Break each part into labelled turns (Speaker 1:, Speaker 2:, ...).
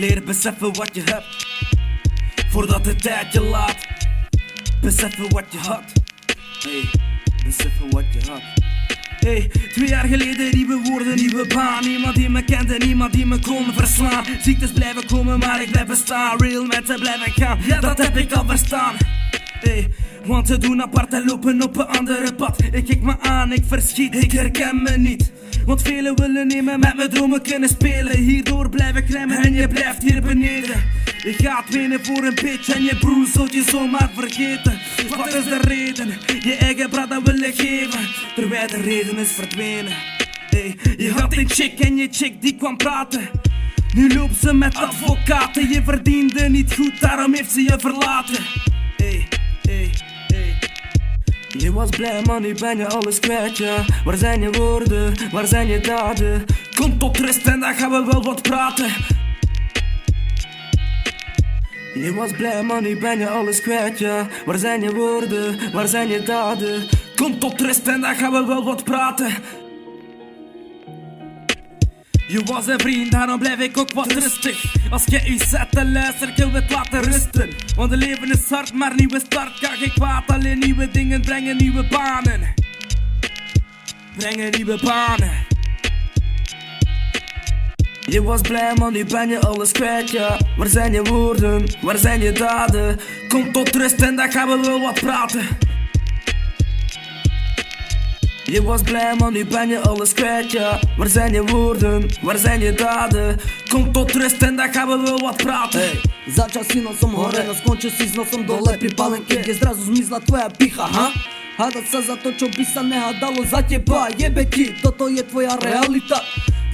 Speaker 1: Leer beseffen wat je hebt, voordat de tijd je laat. Beseffen wat je had. Hey, beseffen wat je had. Hey, 2 jaar geleden nieuwe woorden, nieuwe baan. Niemand die me kende, niemand die me kon verslaan. Ziektes blijven komen, maar ik blijf bestaan. Real mensen blijven gaan, ja dat heb ik al verstaan. Hey, want ze doen apart en lopen op een andere pad. Ik kijk me aan, ik verschiet, ik herken me niet. Want velen willen niet meer met mijn dromen kunnen spelen. Hierdoor blijf ik remmen en je blijft hier beneden. Je gaat winnen voor een bitch en je broer zult je zomaar vergeten. Wat is de reden? Je eigen brada willen geven, terwijl de reden is verdwenen. Hey, je had een chick en je chick die kwam praten. Nu loopt ze met advocaten. Je verdiende niet goed, daarom heeft ze je verlaten. Hey, hey, hey. Je was blij, maar nu ben je alles kwijt, ja. Waar zijn je woorden, waar zijn je daden? Kom tot rust en dan gaan we wel wat praten. Je was blij, maar nu ben je alles kwijt, ja. Waar zijn je woorden, waar zijn je daden? Kom tot rust en dan gaan we wel wat praten. Je was een vriend, daarom blijf ik ook wat rustig. Als je u zet en luistert, je het laten rusten. Want het leven is hard, maar nieuwe start kan geen kwaad. Alleen nieuwe dingen brengen nieuwe banen. Brengen nieuwe banen. Je was blij, maar nu ben je alles kwijt, ja. Waar zijn je woorden, waar zijn je daden? Kom tot rust en dan gaan we wel wat praten. Je was blij, maar nu ben je alles kwijt, ja. Waar zijn je woorden, waar zijn je daden? Kom tot rust en dan gaan we wel wat praten.
Speaker 2: Hey, začal si nosom hore, no skončil si s nosom dole pri palenke, gdje zrazu zmizla tvoja picha, ha? Hádat sa za to, čo by sa nehádalo za teba, jebe ti, toto je tvoja realita.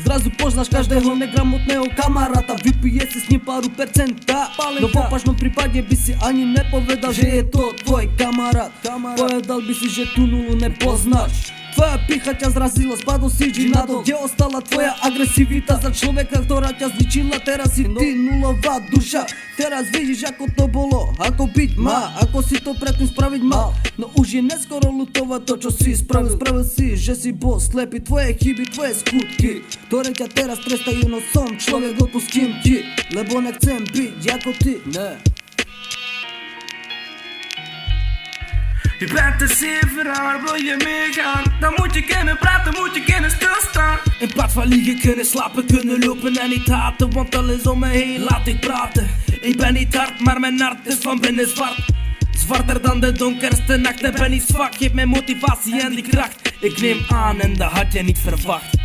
Speaker 2: Zrazu poznaš každého negramotného kamaráta, vypije si s ním páru percenta. No v opačnom prípade by si ani nepovedal, že je to tvoj kamarát. Povedal by si, že tú nulu nepoznáš. Tvoja picha ťa zrazila, spadol si nadol. Kde ostala tvoja agresivita za človeka, ktorá ťa zničila? Teraz si ty nulová duša. Teraz vidíš, ako to bolo, ako byť má, ako si to predtým spraviť mal. No už je neskoro lutovať to, čo si spravil. Spravil si, že si bol slepý, tvoje chyby, tvoje skutky, ktoré ťa teraz trestajú. No som človek, odpustím ti, lebo nechcem byť ako ty, ne.
Speaker 1: Je bent te zeven, waar wil je meegaan? Dan moet je kunnen praten, moet je kunnen stilstaan. In plaats van liegen kunnen slapen, kunnen lopen en niet haten. Want alles om me heen laat ik praten. Ik ben niet hard, maar mijn hart is van binnen zwart. Zwarter dan de donkerste nacht. Ik ben niet zwak, geef mij motivatie en die kracht. Ik neem aan en dat had je niet verwacht.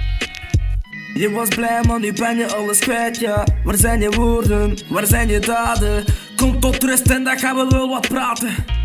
Speaker 1: Je was blij, maar nu ben je alles kwijt, ja. Waar zijn je woorden, waar zijn je daden? Kom tot rust en dan gaan we wel wat praten.